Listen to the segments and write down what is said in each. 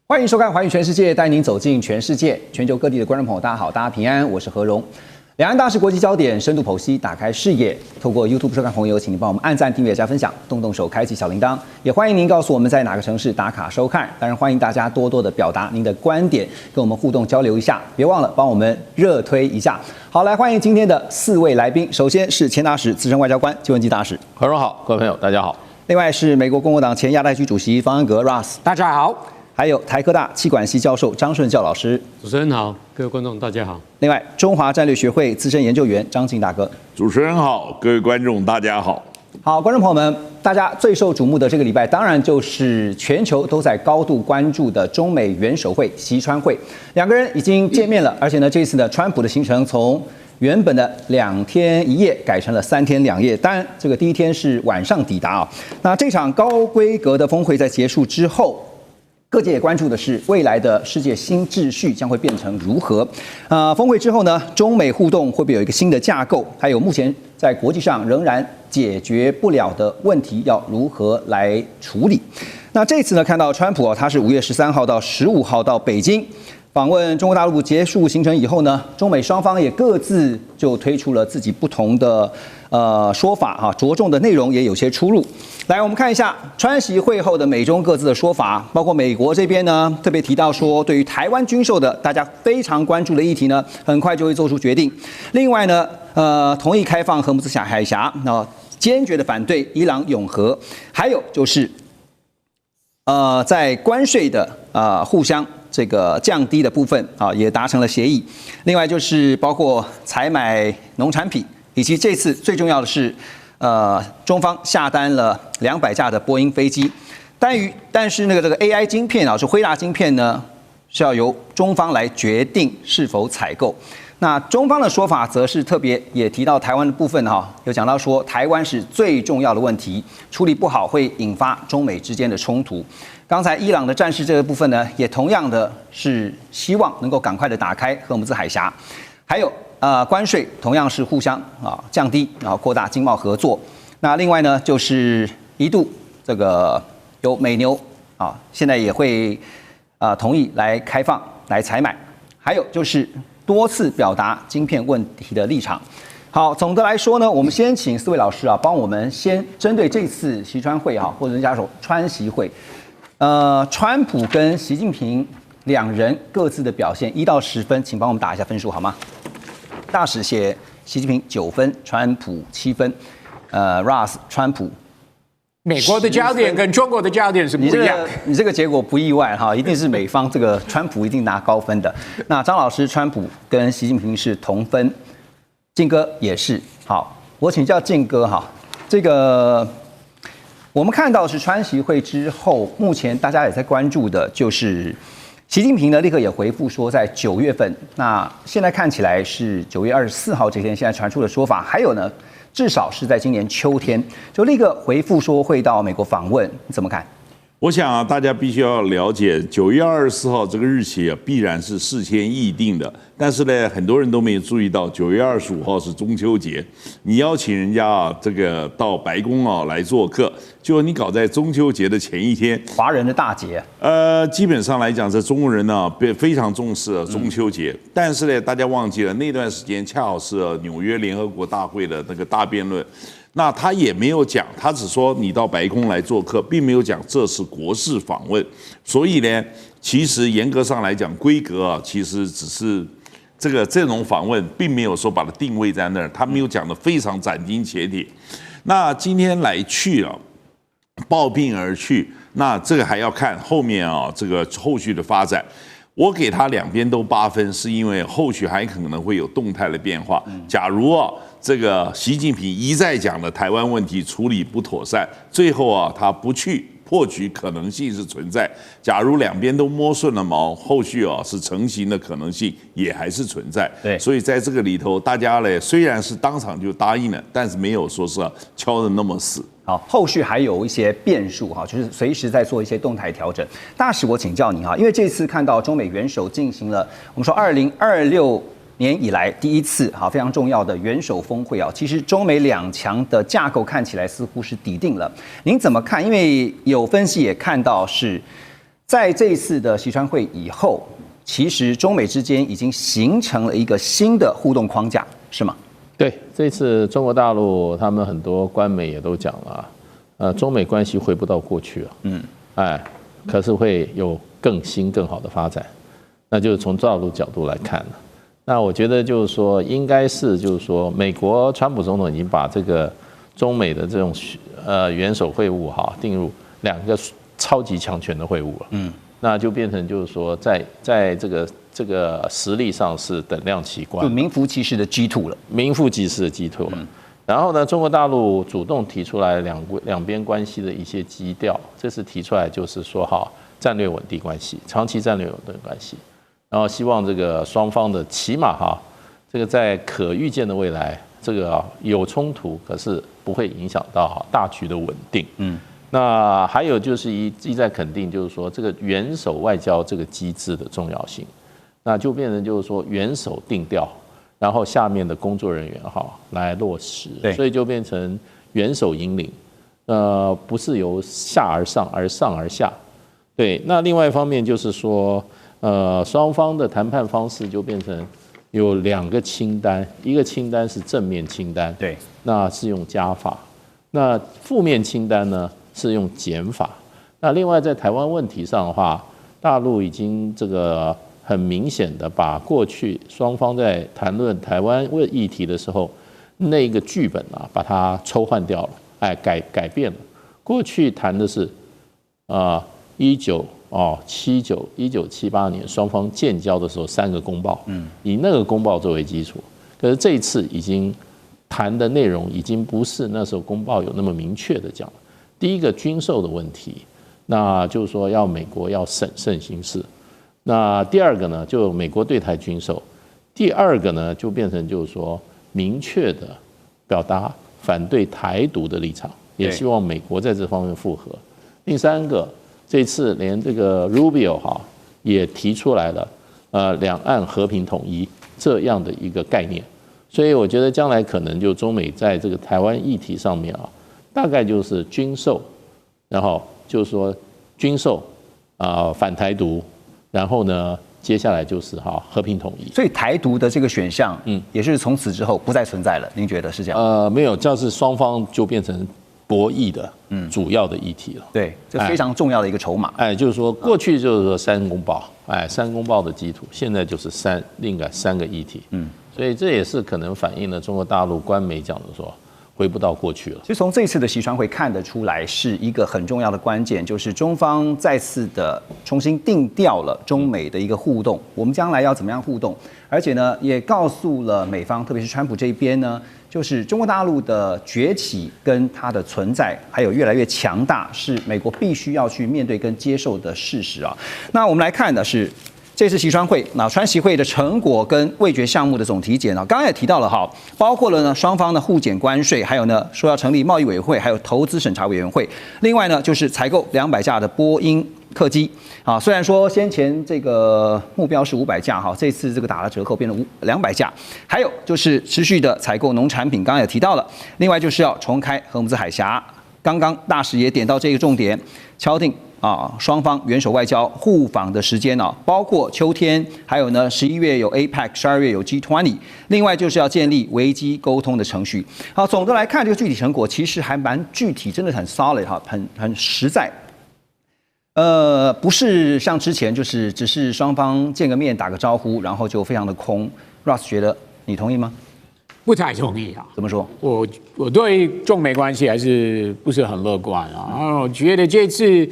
歡迎收看《寰宇全世界》，帶您走進全世界。全球各地的觀眾朋友，大家好，大家平安，我是何榮。兩岸大事國際焦點，深度剖析，打開視野。透過 YouTube 收看朋友，請您幫我們按讚、訂閱、加分享，動動手開啟小鈴鐺。也歡迎您告訴我們在哪個城市打卡收看。當然，歡迎大家多多的表達您的觀點，跟我們互動交流一下。別忘了幫我們熱推一下。好，來歡迎今天的4位來賓。首先是前大使、資深外交官邱文基大使，何榮好，各位朋友大家好。另外是美國共和黨前亞太區主席方恩格 Ross， 大家好。還有台科大企管系教授張順教老師，主持人好，各位觀眾大家好。另外，中華戰略學會資深研究員張慶大哥，主持人好，各位觀眾大家好。好，觀眾朋友們，大家最受矚目的這個禮拜，當然就是全球都在高度關注的中美元首會習川會，兩個人已經見面了，而且呢，這次的川普的行程從原本的2天1夜改成了3天2夜，當然這個第一天是晚上抵達啊。那這場高規格的峰會在結束之後，各界也關注的是未來的世界新秩序將會變成如何？峰會之後呢，中美互動會不會有一個新的架構？還有目前在國際上仍然解決不了的問題，要如何來處理？那這次呢，看到川普他是5月13號到15號到北京訪問中國大陸，結束行程以後呢，中美雙方也各自就推出了自己不同的說法哈，着重的內容也有些出入。來，我們看一下川習會後的美中各自的說法，包括美國這邊呢，特別提到說，對於台灣軍售的大家非常關注的議題呢，很快就會做出決定。另外呢，同意開放荷姆斯海峽，那堅決的反對伊朗擁核，還有就是在關稅的互相這個降低的部分啊，也達成了協議。另外就是包括採買農產品，以及這次最重要的是，中方下單了200架的波音飛機，但是这個 AI 晶片啊，是輝達晶片呢，是要由中方來決定是否採購。那中方的說法則是特別也提到台灣的部分哈，有講到說台灣是最重要的問題，處理不好會引發中美之間的衝突。剛才伊朗的戰事這個部分呢，也同樣的是希望能夠趕快的打開荷姆斯海峽，還有關稅同樣是互相降低，然後擴大經貿合作。那另外呢，就是一度這個有美牛現在也會同意來開放來採買，還有就是多次表達晶片問題的立場。好，總的來說呢，我們先請4位老師幫我們先針對這次習川會或者人家說川習會，川普跟習近平兩人各自的表現1到10分，請幫我們打一下分數好嗎？大使寫習近平9分，川普7分。Ross 川普，美國的焦點跟中國的焦點是不一樣。你這個結果不意外哈，一定是美方這個川普一定拿高分的。那張老師，川普跟習近平是同分，晉哥也是。好，我請教晉哥哈，這個我們看到是川習會之後，目前大家也在關注的就是習近平呢立刻也回復說，在9月份，那現在看起來是9月24號這天，現在傳出的說法，還有呢，至少是在今年秋天，就立刻回復說會到美國訪問，你怎麼看？我想大家必須要了解，9月24號這個日期必然是事先議定的。但是呢，很多人都沒有注意到，9月25號是中秋節，你邀請人家這個到白宮來做客，就你搞在中秋節的前一天，華人的大節。基本上來講，這中國人呢非常重視中秋節，但是呢，大家忘記了那段時間恰好是紐約聯合國大會的那個大辯論。那他也沒有講，他只說你到白宮來做客，並沒有講這是國事訪問。所以呢，其實嚴格上來講，規格其實只是這種訪問，並沒有說把它定位在那兒，他沒有講得非常斬釘截鐵。那今天來去了，抱病而去，那這個還要看後面這個後續的發展。我給他兩邊都8分，是因為後續還可能會有動態的變化。假如這個習近平一再講的台灣問題處理不妥善，最後他不去破局可能性是存在。假如兩邊都摸順了毛，後續是成型的可能性也還是存在。對，所以在這個裡頭，大家呢雖然是當場就答應了，但是沒有說是敲得那麼死。好，後續還有一些變數哈，就是隨時在做一些動態調整。大使，我請教你哈，因為這次看到中美元首進行了我們說2026年以來第一次非常重要的元首峰會啊，其實中美兩強的架構看起來似乎是底定了。您怎麼看？因為有分析也看到是在這一次的習川會以後，其實中美之間已經形成了一個新的互動框架，是嗎？對，這次中國大陸他們很多官媒也都講了，中美關係回不到過去了，可是會有更新更好的發展，那就是從大陸角度來看了。那我覺得就是說，應該是就是說，美國川普總統已經把這個中美的這種元首會晤定入2個超級強權的會晤了，那就變成就是說，在這個實力上是等量齊觀，就名副其實的 G2 了，名副其實的 G2 了。然後呢，中國大陸主動提出來兩邊關係的一些基調，這次提出來就是說戰略穩定關係，長期戰略穩定關係，然後希望這個雙方的起碼這個在可預見的未來，這個有衝突，可是不會影響到大局的穩定。那還有就是一再肯定，就是說這個元首外交這個機制的重要性，那就變成就是說元首定調，然後下面的工作人員來落實，所以就變成元首引領，不是由下而上，而上而下。對，那另外一方面就是說，雙方的談判方式就变成有2個清單，一個清單是正面清單，對，那是用加法，那負面清單呢是用減法。那另外在台灣問題上的話，大陸已經這個很明顯的把過去雙方在談論台灣議題的時候那個劇本把它抽換掉了，改變了。過去談的是1978年雙方建交的時候3個公報，以那個公報作為基礎。可是這一次已經談的內容已經不是那時候公報有那麼明確的講了。第一個軍售的問題，那就是說要美國要審慎行事。那第二個呢，就美國對台軍售；第二個呢，就變成就是說明確的表達反對台獨的立場，也希望美國在這方面附和。第三個，這次連這個 Rubio 也提出來了，兩岸和平統一這樣的一個概念。所以我覺得將來可能就中美在這個台灣議題上面大概就是軍售，然後就是說軍售反台獨，然後呢接下来就是和平統一。所以台獨的這個選項，也是從此之後不再存在了。您覺得是這樣？沒有，就是雙方就變成博弈的主要的議題了。對，這非常重要的一個籌碼。就是說過去就是說3公報，3公報的基礎，現在就是另外3個議題。所以這也是可能反映了中國大陸官媒講的說回不到過去了。其實從這次的習川會看得出來，是一個很重要的關鍵，就是中方再次的重新定調了中美的一個互動，我們將來要怎麼樣互动，而且呢，也告訴了美方，特別是川普這一邊呢，就是中國大陸的崛起跟它的存在，還有越來越強大，是美國必須要去面對跟接受的事實啊。那我們來看的是這次習川會，川習會的成果跟味覺項目的總體檢剛剛也提到了包括了呢雙方的互減關稅，還有呢說要成立貿易委員會，還有投資審查委員會。另外呢就是採購200架的波音客機雖然說先前這個目標是500架這次這個打了折扣變成200架。還有就是持續的採購農產品，剛剛也提到了。另外就是要重開荷姆茲海峽，剛剛大使也點到這個重點，敲定雙方元首外交互訪的時間包括秋天，還有呢11月有 APEC，12月有 G20， 另外就是要建立危機溝通的程序。總的來看，這個具體成果其實還蠻具體，真的很 solid 很實在。不是像之前就是只是雙方見個面打個招呼，然後就非常的空。Ross 覺得你同意嗎？不太同意怎麼說？我對中美關係還是不是很樂觀我覺得這次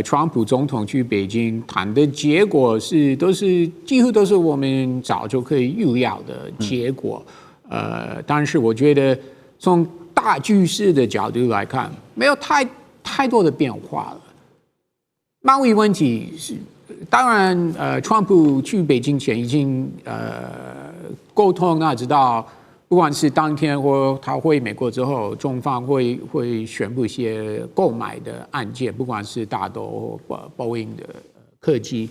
川普總統去北京談的結果幾乎都是我們早就可以預料的結果。但是我覺得從大局勢的角度來看，沒有太多的變化了。貿易問題是，當然川普去北京前已經溝通，那知道不管是當天或他回美國之後，中方會宣布一些購買的案件，不管是大豆或波音的客機。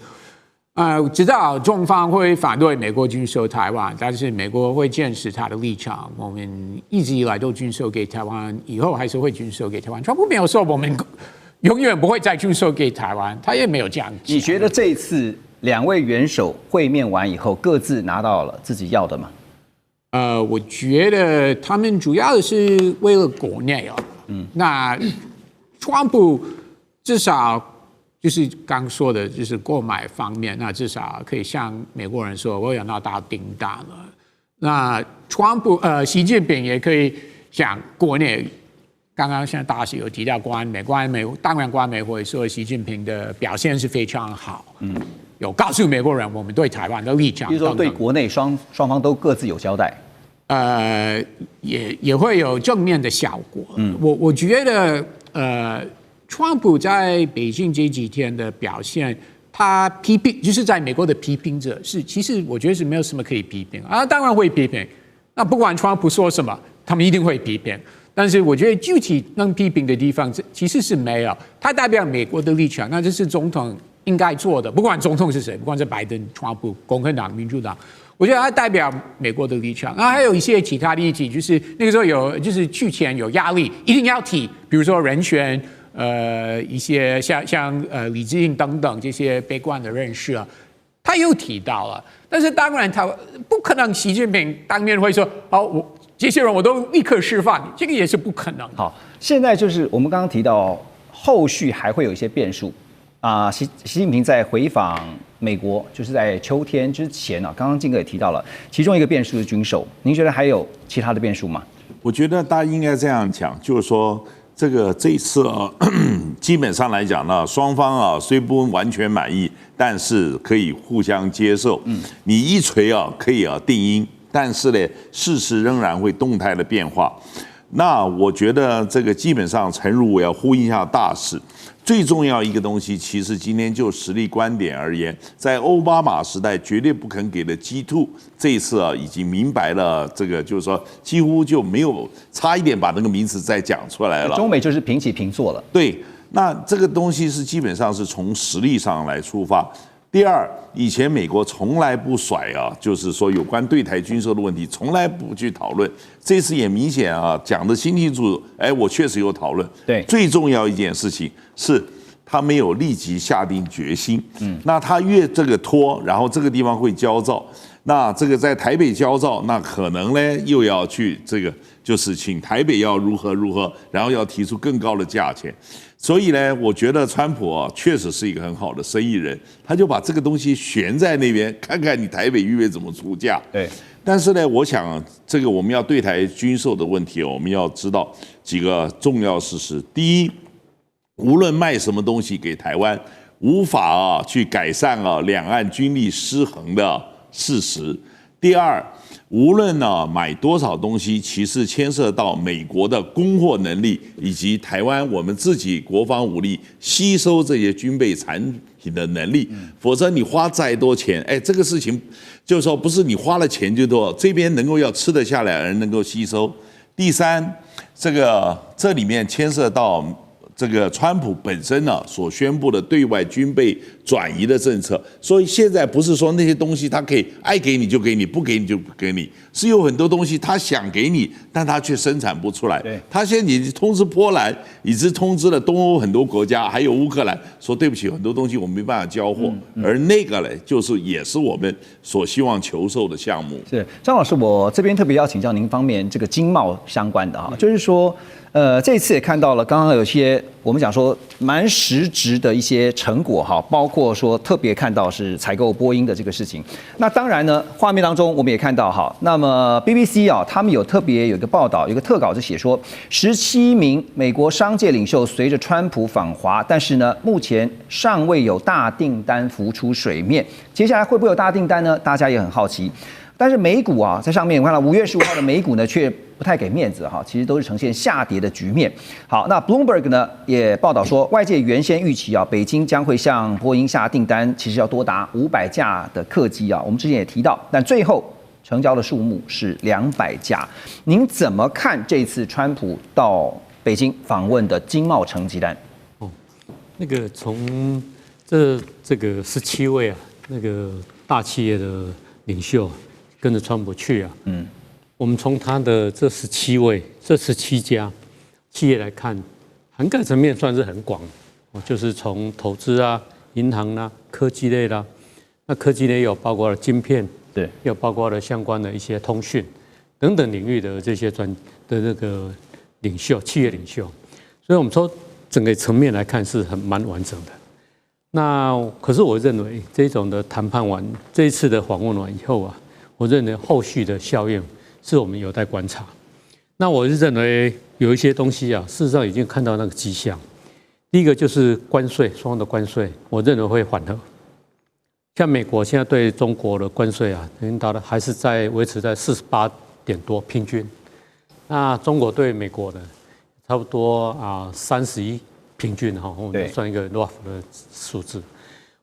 知道中方會反對美國軍售台灣，但是美國會堅持他的立場。我們一直以來都軍售給台灣，以後還是會軍售給台灣。川普沒有說我們永遠不會再出售給台灣，他也沒有這樣講。你覺得這一次兩位元首會面完以後，各自拿到了自己要的嗎？我覺得他們主要的是為了國內啊。那川普至少就是剛說的，就是購買方面，那至少可以向美國人說，我有拿到訂單了。那習近平也可以向國內。剛剛現在大使有提到當然官媒會說習近平的表現是非常好，有告訴美國人我們對台灣的立場，就是說對國內雙方都各自有交代，也會有正面的效果。我覺得川普在北京這幾天的表現，他批評就是在美國的批評者其實我覺得是沒有什麼可以批評啊，當然會批評，那不管川普說什麼，他們一定會批評。但是我覺得具體能批評的地方其實是沒有，他代表美國的立場，那這是總統應該做的。不管總統是誰，不管是拜登、川普、共和黨、民主黨，我覺得他代表美國的立場。然後還有一些其他的議題，就是那個時候就是去前有壓力，一定要提，比如說人權，一些像李志英等等這些悲觀的人士啊，他又提到了。但是當然他不可能，習近平當面會說，這些人我都立刻釋放，這個也是不可能的。好，現在就是我們剛剛提到，後續還會有一些變數啊。習近平在回訪美國，就是在秋天之前啊，剛剛晉哥也提到了，其中一個變數是軍售。您覺得還有其他的變數嗎？我覺得大家應該這樣講，就是說這一次基本上來講呢，雙方雖不完全滿意，但是可以互相接受。你一錘可以定音。但是呢，事實仍然會動態的變化。那我覺得這個基本上，誠如我要呼應一下大使，最重要一個東西，其實今天就實力觀點而言，在奧巴馬時代絕对不肯給的 G2，這一次已經明白了，這個就是說幾乎就沒有差一點把那個名詞再講出來了。中美就是平起平坐了。對，那這個東西是基本上是從實力上來出發。第二，以前美國從來不甩就是說有關對台軍售的問題，從來不去討論。這次也明顯講得清清楚楚，我確實有討論。對，最重要一件事情是，他沒有立即下定決心。那他越這個拖，然後這個地方會焦躁。那這個在台北焦躁，那可能呢又要去這個，就是請台北要如何，然後要提出更高的價錢。所以呢，我覺得川普確實是一個很好的生意人，他就把這個東西懸在那邊，看看你台北預備怎麼出價。對。但是呢，我想這個我們要對台軍售的問題，我們要知道幾個重要事實。第一，無論賣什麼東西給台灣，無法去改善兩岸軍力失衡的事實。第二，無論買多少東西，其實牽涉到美國的供貨能力，以及台灣我們自己國防武力吸收這些軍備產品的能力。否則你花再多錢，這個事情就是說不是你花了錢就多，這邊能夠要吃得下來而能夠吸收。第三，這裡面牽涉到這個川普本身所宣布的對外軍備轉移的政策，所以現在不是說那些東西他可以愛給你就給你，不給你就不給你，是有很多東西他想給你，但他卻生產不出來。他現在已經通知波蘭，已經通知了東歐很多國家，還有烏克蘭，說對不起，很多東西我們沒辦法交貨。而那個呢，就是也是我們所希望求售的項目。是張老師，我這邊特別要請教您方面這個經貿相關的就是說。這次也看到了，剛剛有些我們講說蠻實質的一些成果包括說特別看到是採購波音的這個事情。那當然呢，畫面當中我們也看到那麼 BBC 他們有特別有一個報道，有一個特稿就寫說，17名美國商界領袖隨着川普訪華，但是呢，目前尚未有大訂單浮出水面。接下來會不會有大訂單呢？大家也很好奇。但是美股在上面，我看到5月15號的美股呢，卻不太給面子其實都是呈現下跌的局面。好，那 Bloomberg 呢也報道說，外界原先預期北京將會向波音下訂單，其實要多達500架的客機我們之前也提到，但最後成交的數目是200架。您怎麼看這次川普到北京訪問的經貿成績單？那個從這個17位那個大企業的領袖跟着川普去我們從他的這17家企業來看，涵蓋層面算是很廣。就是從投資啊、銀行啦、科技類啦，那科技類有包括了晶片，對，有包括了相關的一些通訊等等領域的這些這個領袖、企業領袖，所以我們說整個層面來看是蠻完整的。那可是我認為這種的談判完，這一次的訪問完以後啊，我認為後續的效應是我們有待觀察。那我是認為有一些東西啊，事實上已經看到那個跡象。第一個就是關稅，雙方的關稅，我認為會緩和。像美國現在對中國的關稅啊，已經達到還是在維持在48點多平均。那中國對美國的差不多31平均哈，我們算一個 rough 的數字。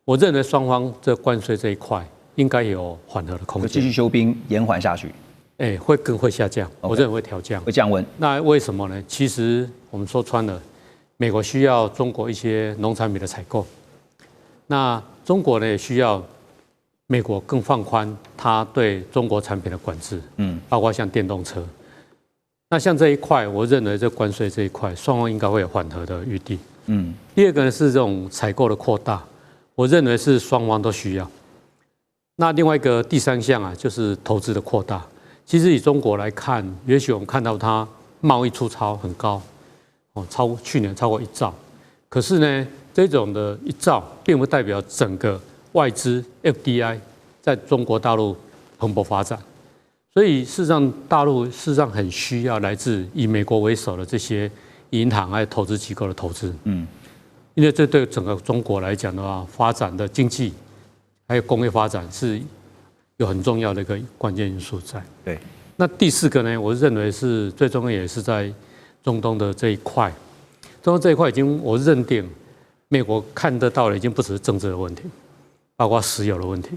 我認為雙方這關稅這一塊應該有緩和的空間，繼續休兵延緩下去。會下降，我認為會調降，會降溫。那為什麼呢？其實我們說穿了，美國需要中國一些農產品的採購，那中國呢也需要美國更放寬它對中國產品的管制，包括像電動車。那像這一塊，我認為這關稅這一塊，雙方應該會有緩和的餘地。第二個呢是這種採購的擴大，我認為是雙方都需要。那另外一個第三項啊，就是投資的擴大。其實以中國來看，也許我們看到它貿易出超很高，去年超過1兆。可是呢，這種的1兆並不代表整個外資 FDI 在中國大陸蓬勃發展。所以事實上，大陸事實上很需要來自以美國為首的這些銀行還有投資機構的投資。因為這對整個中國來講的話，發展的經濟還有工業發展是有很重要的一個關鍵因素在。對，那第四個呢，我認為是最重要，也是在中東的這一塊。中東這一塊已經，我認定美國看得到的已經不只是政治的問題，包括石油的問題。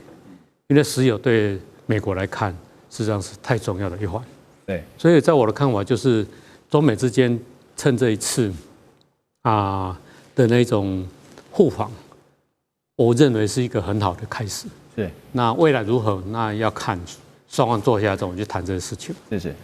因為石油對美國來看，實際上是太重要的一環。對，所以在我的看法，就是中美之間趁這一次的那種互訪，我認為是一個很好的開始。是，那未来如何？那要看雙方坐下之後，我們去談這個事情。是。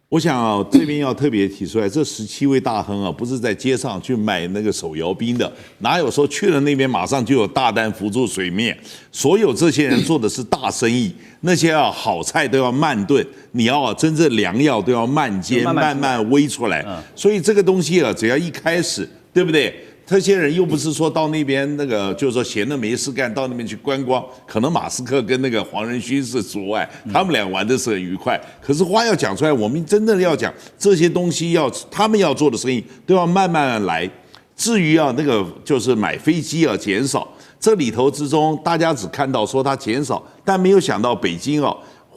我想這邊要特別提出來，這17位大亨不是在街上去買那個手摇冰的，哪有說去了那邊馬上就有大單浮出水面？所有這些人做的是大生意，那些好菜都要慢燉，你要真正良藥都要慢煎，慢慢煨出來。所以這個東西只要一開始，對不對？這些人又不是說到那邊那個，就是說閒的沒事幹，到那邊去觀光。可能馬斯克跟那個黃仁勳是除外，他們倆玩的是很愉快。可是話要講出來，我們真的要講這些東西他們要做的生意都要慢慢來。至於那個就是買飛機減少，這裡頭之中大家只看到說它減少，但沒有想到北京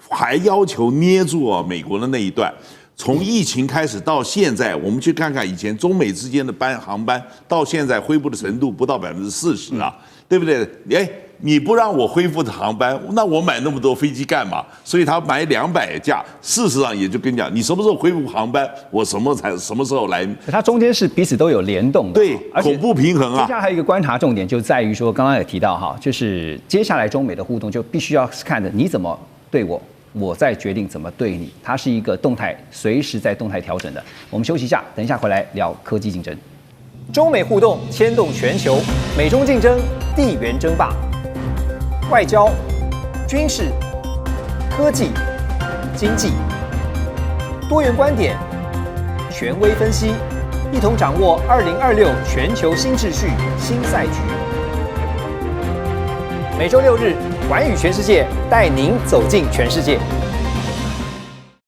還要求捏住美國的那一段。從疫情開始到現在，我們去看看以前中美之間的航班，到現在恢復的程度不到40%啊，對不對？你不讓我恢復的航班，那我買那麼多飛機幹嘛？所以他買200架，事實上也就跟你講，你什麼時候恢復航班，我什麼時候來。它中間是彼此都有聯動的，對，恐怖平衡啊。接下來還有一個觀察重點，就在於說，剛剛也提到就是接下來中美的互動就必須要看着你怎麼對我。我再決定怎麼對你，它是一個動態，隨時在動態調整的。我們休息一下，等一下回來聊科技競爭。中美互動牽動全球，美中競爭，地緣爭霸，外交、軍事、科技、經濟，多元觀點，權威分析，一同掌握2026全球新秩序、新賽局。每週6日，寰宇全世界帶您走進全世界。